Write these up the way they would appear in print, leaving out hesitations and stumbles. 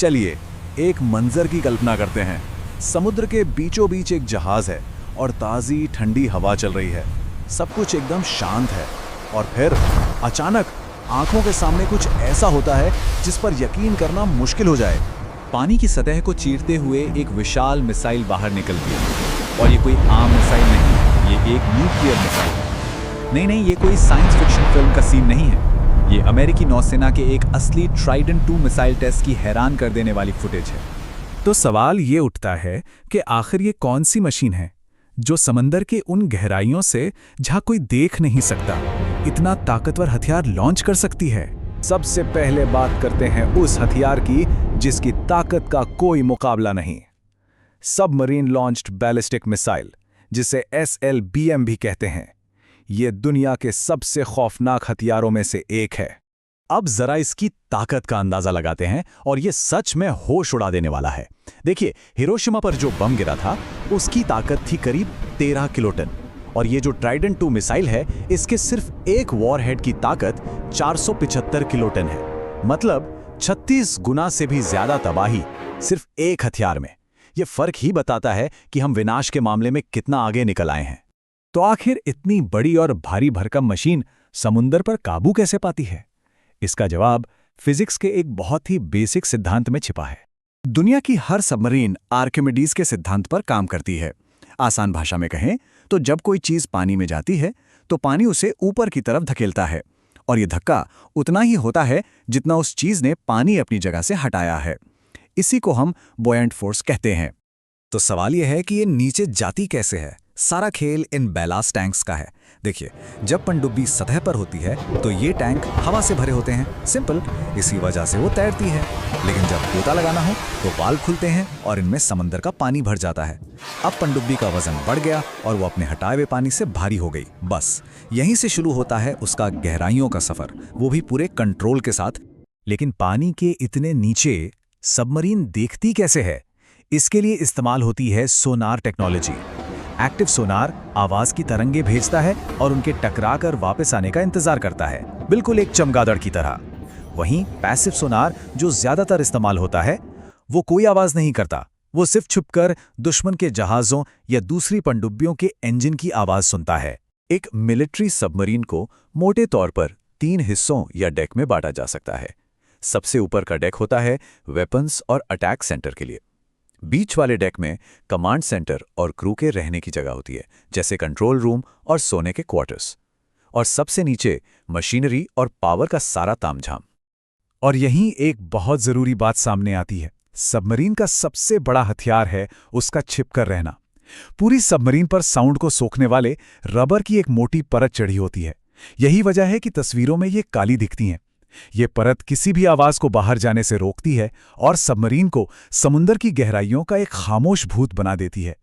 चलिए एक मंजर की कल्पना करते हैं। समुद्र के बीचों बीच एक जहाज है और ताज़ी ठंडी हवा चल रही है। सब कुछ एकदम शांत है और फिर अचानक आंखों के सामने कुछ ऐसा होता है जिस पर यकीन करना मुश्किल हो जाए। पानी की सतह को चीरते हुए एक विशाल मिसाइल बाहर निकलती है। और ये कोई आम मिसाइल नहीं, ये एक न्यूक्लियर मिसाइल है। नहीं, ये कोई साइंस फिक्शन फिल्म का सीन नहीं है। ये अमेरिकी नौसेना के एक असली ट्राइडेंट 2 मिसाइल टेस्ट की हैरान कर देने वाली फुटेज है। तो सवाल ये उठता है कि आखिर ये कौन सी मशीन है जो समंदर के उन गहराइयों से, जहां कोई देख नहीं सकता, इतना ताकतवर हथियार लॉन्च कर सकती है। सबसे पहले बात करते हैं उस हथियार की जिसकी ताकत का कोई मुकाबला नहीं। सबमरीन लॉन्च्ड बैलिस्टिक मिसाइल, जिसे SLBM भी कहते हैं। ये दुनिया के सबसे खौफनाक हथियारों में से एक है। अब जरा इसकी ताकत का अंदाजा लगाते हैं और ये सच में होश उड़ा देने वाला है। देखिए, हिरोशिमा पर जो बम गिरा था उसकी ताकत थी करीब 13 किलोटन, और ये जो ट्राइडेंट 2 मिसाइल है इसके सिर्फ एक वॉरहेड की ताकत 475 किलोटन है। मतलब 36 गुना से भी ज्यादा तबाही सिर्फ एक हथियार में। ये फर्क ही बताता है कि हम विनाश के मामले में कितना आगे निकल आए हैं। तो आखिर इतनी बड़ी और भारी भरकम मशीन समुद्र पर काबू कैसे पाती है? इसका जवाब फिजिक्स के एक बहुत ही बेसिक सिद्धांत में छिपा है। दुनिया की हर सबमरीन आर्किमिडीज के सिद्धांत पर काम करती है। आसान भाषा में कहें तो जब कोई चीज पानी में जाती है तो पानी उसे ऊपर की तरफ धकेलता है, और ये धक्का उतना ही होता है जितना उस चीज ने पानी अपनी जगह से हटाया है। इसी को हम बॉयंट फोर्स कहते हैं। तो सवाल यह है कि ये नीचे जाती कैसे है? सारा खेल इन बैलास्ट टैंक्स का है। देखिए, जब पनडुब्बी सतह पर होती है तो ये टैंक हवा से भरे होते हैं। सिंपल, इसी वजह से वो तैरती है। लेकिन जब गोता लगाना हो तो वाल्व खुलते हैं और इनमें समंदर का पानी भर जाता है। अब पनडुब्बी का वजन बढ़ गया और वो अपने हटाए हुए पानी से भारी हो गई। बस यहीं से शुरू होता है उसका गहराइयों का सफर, वो भी पूरे कंट्रोल के साथ। लेकिन पानी के इतने नीचे सबमरीन देखती कैसे है? इसके लिए इस्तेमाल होती है सोनार टेक्नोलॉजी। एक्टिव सोनार आवाज की तरंगे भेजता है और उनके टकराकर वापस आने का इंतजार करता है, बिल्कुल एक चमगादड़ की तरह। वहीं पैसिव सोनार, जो ज्यादातर इस्तेमाल होता है, वो कोई आवाज नहीं करता। वो सिर्फ छुपकर दुश्मन के जहाजों या दूसरी पनडुब्बियों के इंजन की आवाज सुनता है। एक मिलिट्री सबमरीन को मोटे तौर पर 3 हिस्सों या डेक में बांटा जा सकता है। सबसे ऊपर का डेक होता है वेपन्स और अटैक सेंटर के लिए। बीच वाले डेक में कमांड सेंटर और क्रू के रहने की जगह होती है, जैसे कंट्रोल रूम और सोने के क्वार्टर्स। और सबसे नीचे मशीनरी और पावर का सारा तामझाम। और यहीं एक बहुत जरूरी बात सामने आती है। सबमरीन का सबसे बड़ा हथियार है उसका छिपकर रहना। पूरी सबमरीन पर साउंड को सोखने वाले रबर की एक मोटी परत चढ़ी होती है। यही वजह है कि तस्वीरों में ये काली दिखती हैं। ये परत किसी भी आवाज को बाहर जाने से रोकती है और सबमरीन को समुद्र की गहराइयों का एक खामोश भूत बना देती है।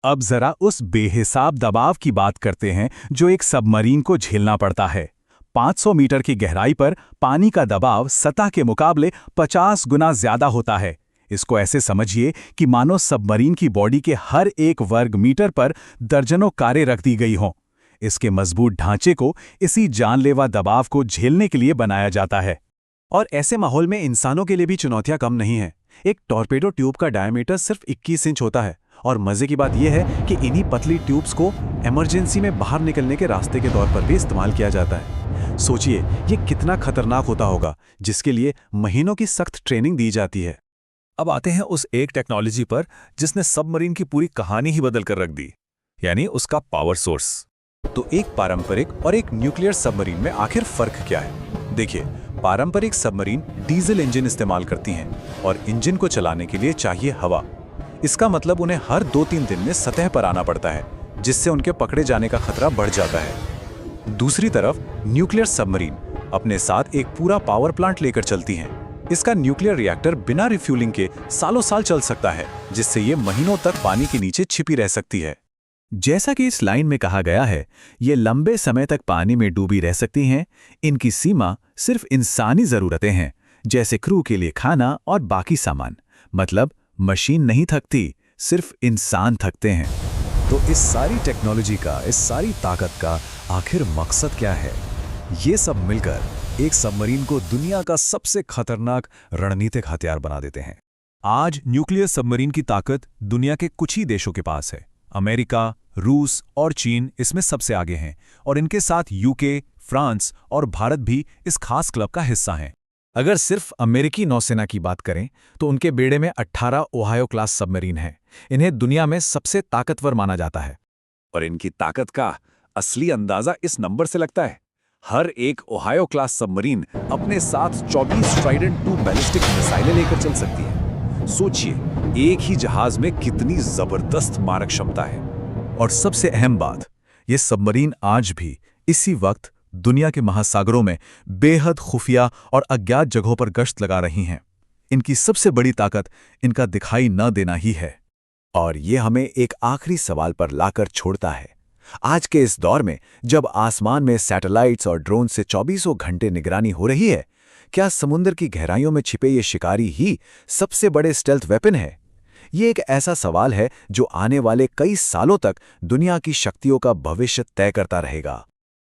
अब जरा उस बेहिसाब दबाव की बात करते हैं जो एक सबमरीन को झेलना पड़ता है। 500 मीटर की गहराई पर पानी का दबाव सतह के मुकाबले 50 गुना ज्यादा होता है। इसको ऐसे समझिए कि मानो सबमरीन की बॉडी के हर एक वर्ग मीटर पर दर्जनों कारें रख दी गई हों। इसके मजबूत ढांचे को इसी जानलेवा दबाव को झेलने के लिए बनाया जाता है। और ऐसे माहौल में इंसानों के लिए भी चुनौतियां कम नहीं हैं। एक टॉर्पेडो ट्यूब का डायमीटर सिर्फ 21 इंच होता है, और मजे की बात यह है कि इन्हीं पतली ट्यूब्स को इमरजेंसी में बाहर निकलने के रास्ते के तौर पर भी इस्तेमाल किया जाता है। सोचिए, ये कितना खतरनाक होता होगा, जिसके लिए महीनों की सख्त ट्रेनिंग दी जाती है। अब आते हैं उस एक टेक्नोलॉजी पर जिसने सबमरीन की पूरी कहानी ही बदल कर रख दी, यानी उसका पावर सोर्स। तो एक पारंपरिक और एक न्यूक्लियर सबमरीन में आखिर फर्क क्या है? देखिए, पारंपरिक सबमरीन डीजल इंजन इस्तेमाल करती हैं और इंजन को चलाने के लिए चाहिए हवा। इसका मतलब उन्हें हर 2-3 दिन में सतह पर आना पड़ता है, जिससे उनके पकड़े जाने का खतरा बढ़ जाता है। दूसरी तरफ न्यूक्लियर सबमरीन अपने साथ एक पूरा पावर प्लांट लेकर चलती हैं। इसका न्यूक्लियर रिएक्टर बिना रिफ्यूलिंग के सालों साल चल सकता है, जिससे ये महीनों तक पानी के नीचे छिपी रह सकती है। जैसा कि इस लाइन में कहा गया है, ये लंबे समय तक पानी में डूबी रह सकती हैं। इनकी सीमा सिर्फ इंसानी ज़रूरतें हैं, जैसे क्रू के लिए खाना और बाकी सामान। मतलब मशीन नहीं थकती, सिर्फ इंसान थकते हैं। तो इस सारी टेक्नोलॉजी का, इस सारी ताकत का आखिर मकसद क्या है? ये सब मिलकर एक सबमरीन को दुनिया का सबसे खतरनाक रणनीतिक हथियार बना देते हैं। आज न्यूक्लियर सबमरीन की ताकत दुनिया के कुछ ही देशों के पास है। अमेरिका, रूस और चीन इसमें सबसे आगे हैं और इनके साथ यूके, फ्रांस और भारत भी इस खास क्लब का हिस्सा हैं। अगर सिर्फ अमेरिकी नौसेना की बात करें तो उनके बेड़े में 18 ओहायो क्लास सबमरीन हैं। इन्हें दुनिया में सबसे ताकतवर माना जाता है। और इनकी ताकत का असली अंदाजा इस नंबर से लगता है। हर एक ओहायो क्लास सबमरीन अपने साथ 24 ट्राइडेंट 2 बैलिस्टिक मिसाइलें लेकर चल सकती है। सोचिए, एक ही जहाज में कितनी जबरदस्त मारक क्षमता है। और सबसे अहम बात, ये सबमरीन आज भी इसी वक्त दुनिया के महासागरों में बेहद खुफिया और अज्ञात जगहों पर गश्त लगा रही हैं। इनकी सबसे बड़ी ताकत इनका दिखाई न देना ही है। और ये हमें एक आखिरी सवाल पर लाकर छोड़ता है। आज के इस दौर में जब आसमान में सैटेलाइट्स और ड्रोन से 24 घंटे निगरानी हो रही है, क्या समुद्र की गहराइयों में छिपे ये शिकारी ही सबसे बड़े स्टेल्थ वेपन है? ये एक ऐसा सवाल है जो आने वाले कई सालों तक दुनिया की शक्तियों का भविष्य तय करता रहेगा।